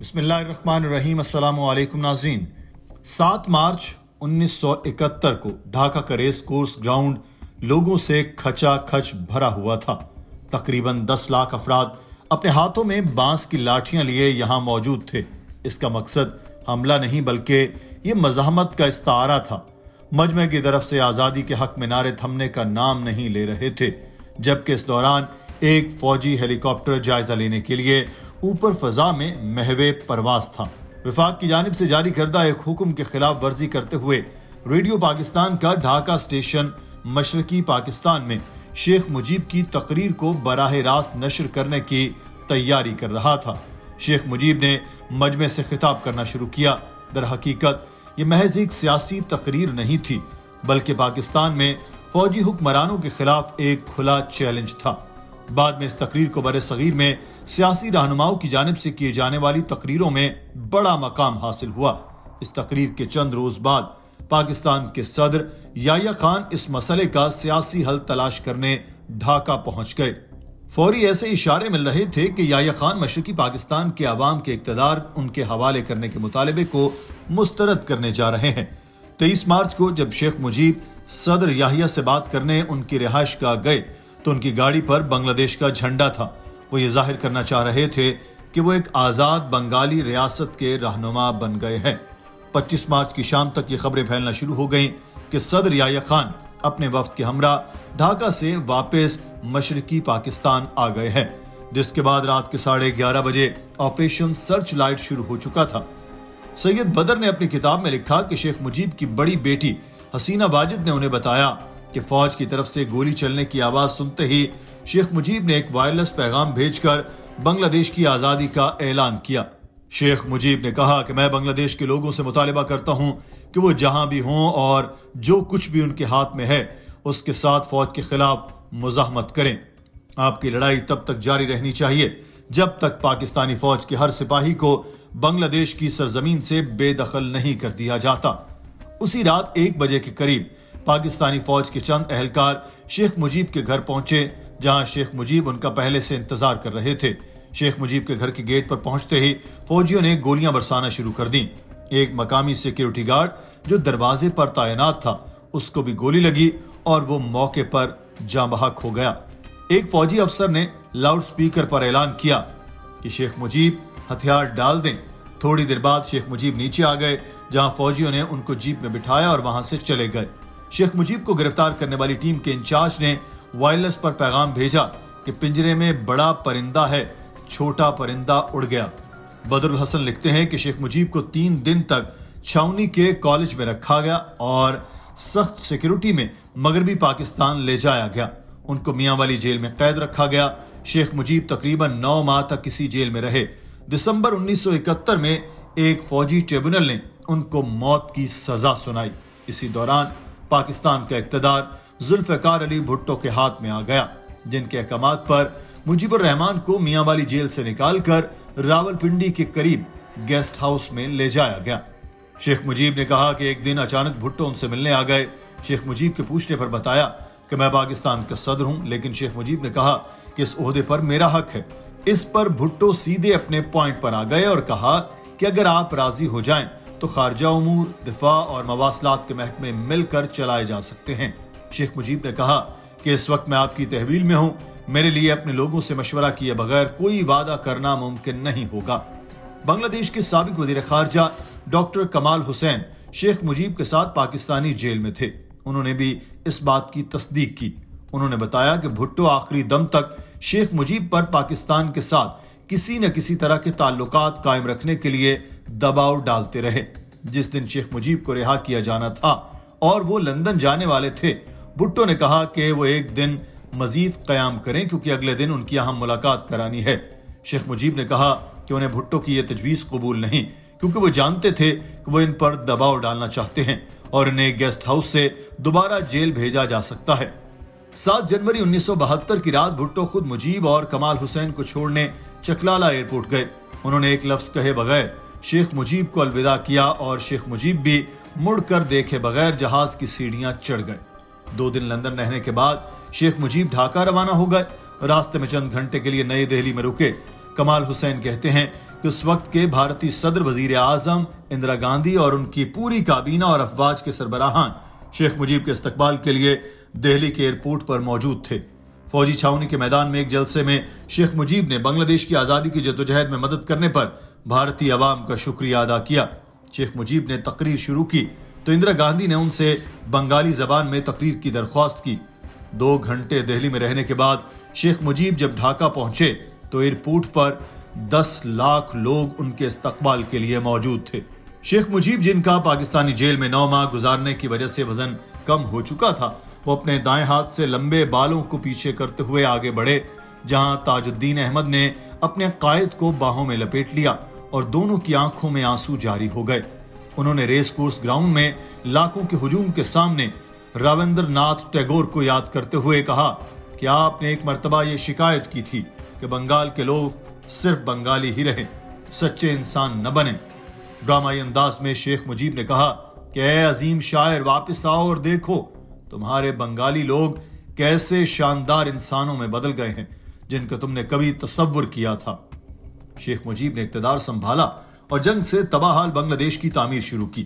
بسم اللہ الرحمن الرحیم۔ السلام علیکم ناظرین۔ 7 مارچ 1971 کو ڈھاکہ کا ریس کورس گراؤنڈ لوگوں سے کھچا کھچ بھرا ہوا تھا۔ تقریباً 10 لاکھ افراد اپنے ہاتھوں میں بانس کی لاٹھیاں لیے یہاں موجود تھے۔ اس کا مقصد حملہ نہیں بلکہ یہ مزاحمت کا استعارہ تھا۔ مجمع کی طرف سے آزادی کے حق میں نعرے تھمنے کا نام نہیں لے رہے تھے، جبکہ اس دوران ایک فوجی ہیلی کاپٹر جائزہ لینے کے لیے اوپر فضا میں محو پرواز تھا۔ وفاق کی جانب سے جاری کردہ ایک حکم کی خلاف ورزی کرتے ہوئے ریڈیو پاکستان کا ڈھاکہ اسٹیشن مشرقی پاکستان میں شیخ مجیب کی تقریر کو براہ راست نشر کرنے کی تیاری کر رہا تھا۔ شیخ مجیب نے مجمع سے خطاب کرنا شروع کیا۔ در حقیقت یہ محض ایک سیاسی تقریر نہیں تھی، بلکہ پاکستان میں فوجی حکمرانوں کے خلاف ایک کھلا چیلنج تھا۔ بعد میں اس تقریر کو برِ صغیر میں سیاسی رہنماؤں کی جانب سے کیے جانے والی تقریروں میں بڑا مقام حاصل ہوا۔ اس تقریر کے چند روز بعد پاکستان کے صدر یحییٰ خان اس مسئلے کا سیاسی حل تلاش کرنے ڈھاکہ پہنچ گئے۔ فوری ایسے اشارے مل رہے تھے کہ یحییٰ خان مشرقی پاکستان کے عوام کے اقتدار ان کے حوالے کرنے کے مطالبے کو مسترد کرنے جا رہے ہیں۔ 23 مارچ کو جب شیخ مجیب صدر یحییٰ سے بات کرنے ان کی رہائش گاہ گئے تو ان کی گاڑی پر بنگلہ دیش کا جھنڈا تھا۔ وہ یہ ظاہر کرنا چاہ رہے تھے کہ وہ ایک آزاد بنگالی ریاست کے رہنما بن گئے ہیں۔ 25 مارچ کی شام تک یہ خبریں پھیلنا شروع ہو گئیں کہ صدر یحییٰ خان اپنے وفد کے ہمراہ ڈھاکہ سے واپس مشرقی پاکستان آ گئے ہیں، جس کے بعد رات کے 11:30 بجے آپریشن سرچ لائٹ شروع ہو چکا تھا۔ سید بدر نے اپنی کتاب میں لکھا کہ شیخ مجیب کی بڑی بیٹی حسینہ واجد نے انہیں بتایا کہ فوج کی طرف سے گولی چلنے کی آواز سنتے ہی شیخ مجیب نے ایک وائرلیس پیغام بھیج کر بنگلہ دیش کی آزادی کا اعلان کیا۔ شیخ مجیب نے کہا کہ میں بنگلہ دیش کے لوگوں سے مطالبہ کرتا ہوں کہ وہ جہاں بھی ہوں اور جو کچھ بھی ان کے ہاتھ میں ہے اس کے ساتھ فوج کے خلاف مزاحمت کریں۔ آپ کی لڑائی تب تک جاری رہنی چاہیے جب تک پاکستانی فوج کے ہر سپاہی کو بنگلہ دیش کی سرزمین سے بے دخل نہیں کر دیا جاتا۔ اسی رات 1 بجے کے قریب پاکستانی فوج کے چند اہلکار شیخ مجیب کے گھر پہنچے، جہاں شیخ مجیب ان کا پہلے سے انتظار کر رہے تھے۔ شیخ مجیب کے گھر کے گیٹ پر پہنچتے ہی فوجیوں نے گولیاں برسانا شروع کر دیں۔ ایک مقامی سیکیورٹی گارڈ جو دروازے پر تعینات تھا اس کو بھی گولی لگی اور وہ موقع پر جاں بحق ہو گیا۔ ایک فوجی افسر نے لاؤڈ سپیکر پر اعلان کیا کہ شیخ مجیب ہتھیار ڈال دیں۔ تھوڑی دیر بعد شیخ مجیب نیچے آ گئے، جہاں فوجیوں نے ان کو جیپ میں بٹھایا اور وہاں سے چلے گئے۔ شیخ مجیب کو گرفتار کرنے والی ٹیم کے انچارج نے وائرلیس پر پیغام بھیجا کہ پنجرے میں بڑا پرندہ ہے، چھوٹا پرندہ اڑ گیا۔ بدر الحسن لکھتے ہیں کہ شیخ مجیب کو 3 دن تک چھاونی کے کالج میں رکھا گیا اور سخت سیکیورٹی میں مغربی پاکستان لے جایا گیا۔ ان کو میاں والی جیل میں قید رکھا گیا۔ شیخ مجیب تقریباً 9 ماہ تک اسی جیل میں رہے۔ دسمبر 1971 میں ایک فوجی ٹریبونل نے ان کو موت کی سزا سنائی۔ اسی دوران پاکستان کا اقتدار ذوالفقار علی بھٹو کے ہاتھ میں آ گیا، جن کے احکامات پر مجیب الرحمان کو میاں والی جیل سے نکال کر راولپنڈی کے قریب گیسٹ ہاؤس میں لے جایا گیا۔ شیخ مجیب نے کہا کہ ایک دن اچانک بھٹو ان سے ملنے آ گئے۔ شیخ مجیب کے پوچھنے پر بتایا کہ میں پاکستان کا صدر ہوں، لیکن شیخ مجیب نے کہا کہ اس عہدے پر میرا حق ہے۔ اس پر بھٹو سیدھے اپنے پوائنٹ پر آ گئے اور کہا کہ اگر آپ راضی ہو جائیں تو خارجہ امور، دفاع اور مواصلات کے محکمے مل کر چلائے جا سکتے ہیں۔ شیخ مجیب نے کہا کہ اس وقت میں آپ کی تحویل میں ہوں، میرے لیے اپنے لوگوں سے مشورہ کیے بغیر کوئی وعدہ کرنا ممکن نہیں ہوگا۔ بنگلہ دیش کے سابق وزیر خارجہ ڈاکٹر کمال حسین شیخ مجیب کے ساتھ پاکستانی جیل میں تھے۔ انہوں نے بھی اس بات کی تصدیق کی۔ انہوں نے بتایا کہ بھٹو آخری دم تک شیخ مجیب پر پاکستان کے ساتھ کسی نہ کسی طرح کے تعلقات قائم رکھنے کے لیے دباؤ ڈالتے رہے۔ جس دن شیخ مجیب کو رہا کیا جانا تھا اور وہ لندن جانے والے تھے، بھٹو نے کہا کہ وہ ایک دن مزید قیام کریں کیونکہ اگلے دن ان کی اہم ملاقات کرانی ہے۔ شیخ مجیب نے کہا کہ انہیں بھٹو کی یہ تجویز قبول نہیں، کیونکہ وہ جانتے تھے کہ وہ ان پر دباؤ ڈالنا چاہتے ہیں اور انہیں گیسٹ ہاؤس سے دوبارہ جیل بھیجا جا سکتا ہے۔ 7 جنوری 1972 کی رات بھٹو خود مجیب اور کمال حسین کو چھوڑنے چکلالہ ایئرپورٹ گئے۔ انہوں نے ایک لفظ کہے بغیر شیخ مجیب کو الوداع کیا اور شیخ مجیب بھی مڑ کر دیکھے بغیر جہاز کی سیڑھیاں چڑھ گئے۔ 2 دن لندن رہنے کے بعد شیخ مجیب ڈھاکہ روانہ ہو گئے۔ راستے میں چند گھنٹے کے لیے نئی دہلی میں رکے۔ کمال حسین کہتے ہیں کہ اس وقت کے بھارتی صدر وزیر اعظم اندرا گاندھی اور ان کی پوری کابینہ اور افواج کے سربراہان شیخ مجیب کے استقبال کے لیے دہلی کے ایئرپورٹ پر موجود تھے۔ فوجی چھاؤنی کے میدان میں ایک جلسے میں شیخ مجیب نے بنگلہ دیش کی آزادی کی جدوجہد میں مدد کرنے پر بھارتی عوام کا شکریہ ادا کیا۔ شیخ مجیب نے تقریر شروع کی تو اندرا گاندھی نے ان سے بنگالی زبان میں تقریر کی درخواست کی۔ 2 گھنٹے دہلی میں رہنے کے بعد شیخ مجیب جب ڈھاکہ پہنچے تو ایئرپورٹ پر 10 لاکھ لوگ ان کے استقبال کے لیے موجود تھے۔ شیخ مجیب، جن کا پاکستانی جیل میں 9 ماہ گزارنے کی وجہ سے وزن کم ہو چکا تھا، وہ اپنے دائیں ہاتھ سے لمبے بالوں کو پیچھے کرتے ہوئے آگے بڑھے، جہاں تاج الدین احمد نے اپنے قائد کو باہوں میں لپیٹ لیا اور دونوں کی آنکھوں میں آنسو جاری ہو گئے۔ انہوں نے ریس کورس گراؤنڈ میں لاکھوں کے ہجوم کے سامنے رابندر ناتھ ٹیگور کو یاد کرتے ہوئے کہا کہ آپ نے ایک مرتبہ یہ شکایت کی تھی کہ بنگال کے لوگ صرف بنگالی ہی رہیں، سچے انسان نہ بنیں۔ ڈرامائی انداز میں شیخ مجیب نے کہا کہ اے عظیم شاعر، واپس آؤ اور دیکھو تمہارے بنگالی لوگ کیسے شاندار انسانوں میں بدل گئے ہیں جن کا تم نے کبھی تصور کیا تھا۔ شیخ مجیب نے اقتدار سنبھالا اور جنگ سے تباہ حال بنگلہ دیش کی تعمیر شروع کی،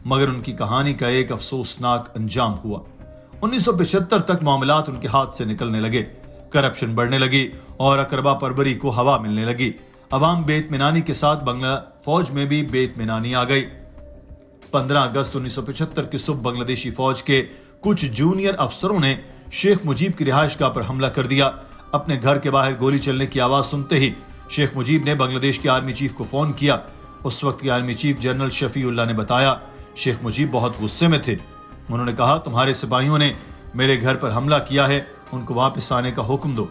مگر ان کی کہانی کا ایک افسوسناک انجام ہوا۔ 1975 تک معاملات ان کے ہاتھ سے نکلنے لگے، کرپشن بڑھنے لگی اور اقربا پروری کو ہوا ملنے لگی۔ عوام بے اطمینانی کے ساتھ بنگلہ فوج میں بھی بے اطمینانی آ گئی۔ 15 اگست 1975 کی صبح بنگلہ دیشی فوج کے کچھ جونیئر افسروں نے شیخ مجیب کی رہائش گاہ پر حملہ کر دیا۔ اپنے گھر کے باہر گولی چلنے کی آواز سنتے ہی شیخ مجیب نے بنگلہ دیش کے آرمی چیف کو فون کیا۔ اس وقت کے آرمی چیف جنرل شفیع اللہ نے بتایا شیخ مجیب بہت غصے میں تھے۔ انہوں نے کہا تمہارے سپاہیوں نے میرے گھر پر حملہ کیا ہے، ان کو واپس آنے کا حکم دو۔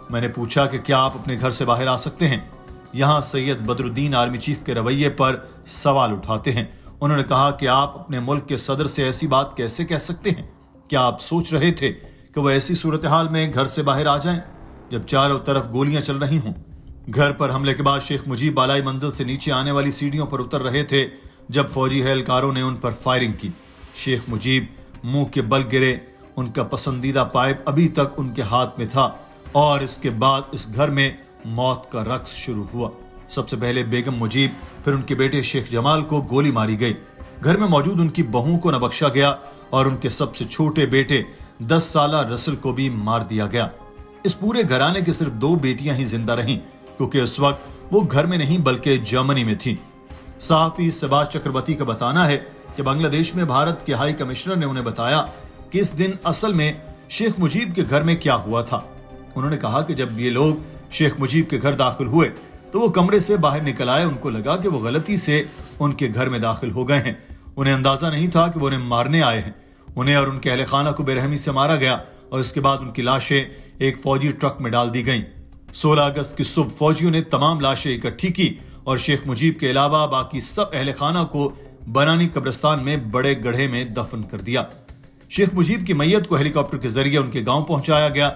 میں نے پوچھا کہ کیا آپ اپنے گھر سے باہر آ سکتے ہیں؟ یہاں سید بدر الدین آرمی چیف کے رویے پر سوال اٹھاتے ہیں۔ انہوں نے کہا کہ آپ اپنے ملک کے صدر سے ایسی بات کیسے کہہ سکتے ہیں؟ کیا آپ سوچ رہے تھے کہ وہ ایسی صورتحال میں گھر سے باہر آ جائیں جب چاروں طرف گولیاں چل رہی ہوں؟ گھر پر حملے کے بعد شیخ مجیب بالائی منزل سے نیچے آنے والی سیڑھیوں پر اتر رہے تھے جب فوجی اہلکاروں نے ان پر فائرنگ کی۔ شیخ مجیب منہ کے بل گرے، ان کا پسندیدہ پائپ ابھی تک ان کے ہاتھ میں تھا اور اس کے بعد اس گھر میں موت کا رقص شروع ہوا۔ سب سے پہلے بیگم مجیب، پھر ان کے بیٹے شیخ جمال کو گولی ماری گئی۔ گھر میں موجود ان کی بہوؤں کو نہ بخشا گیا اور ان کے سب سے چھوٹے بیٹے 10 سالہ رسل کو بھی مار دیا گیا۔ اس پورے گھرانے کی صرف 2 بیٹیاں ہی زندہ رہیں کیونکہ اس وقت وہ گھر میں نہیں بلکہ جرمنی میں تھیں۔ صحافی سبھاش چکرورتی کا بتانا ہے کہ بنگلہ دیش میں بھارت کے ہائی کمشنر نے انہیں بتایا کہ اس دن اصل میں شیخ مجیب کے گھر میں کیا ہوا تھا۔ انہوں نے کہا کہ جب یہ لوگ شیخ مجیب کے گھر داخل ہوئے تو وہ کمرے سے باہر نکل آئے۔ ان کو لگا کہ وہ غلطی سے ان کے گھر میں داخل ہو گئے ہیں۔ انہیں اندازہ نہیں تھا کہ وہ انہیں مارنے آئے ہیں۔ انہیں اور ان کے اہل خانہ کو بے رحمی سے مارا گیا اور اس کے بعد ان کی لاشیں ایک فوجی ٹرک میں ڈال دی گئیں۔ 16 اگست کی صبح فوجیوں نے تمام لاشیں اکٹھی کی اور شیخ مجیب کے علاوہ باقی سب اہل خانہ کو بنانی قبرستان میں بڑے گڑھے میں دفن کر دیا۔ شیخ مجیب کی میت کو ہیلی کاپٹر کے ذریعے ان کے گاؤں پہنچایا گیا۔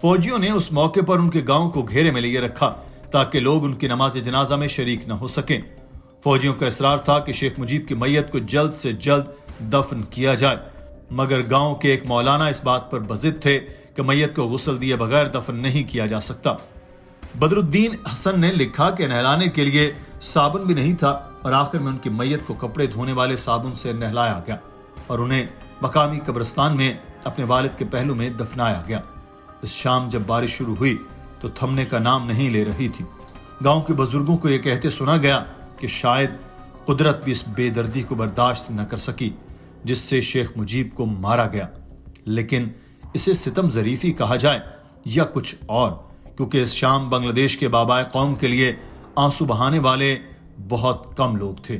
فوجیوں نے اس موقع پر ان کے گاؤں کو گھیرے میں لیے رکھا تاکہ لوگ ان کی نماز جنازہ میں شریک نہ ہو سکیں۔ فوجیوں کا اصرار تھا کہ شیخ مجیب کی میت کو جلد سے جلد دفن کیا جائے، مگر گاؤں کے ایک مولانا اس بات پر بضد تھے کہ میت کو غسل دیے بغیر دفن نہیں کیا جا سکتا۔ بدر الدین حسن نے لکھا کہ نہلانے کے لیے صابن بھی نہیں تھا اور آخر میں ان کی میت کو کپڑے دھونے والے صابن سے نہلایا گیا اور انہیں مقامی قبرستان میں اپنے والد کے پہلو میں دفنایا گیا۔ اس شام جب بارش شروع ہوئی تو تھمنے کا نام نہیں لے رہی تھی۔ گاؤں کے بزرگوں کو یہ کہتے سنا گیا کہ شاید قدرت بھی اس بے دردی کو برداشت نہ کر سکی جس سے شیخ مجیب کو مارا گیا، لیکن اسے ستم ظریفی کہا جائے یا کچھ اور، کیونکہ اس شام بنگلہ دیش کے بابائے قوم کے لیے آنسو بہانے والے بہت کم لوگ تھے۔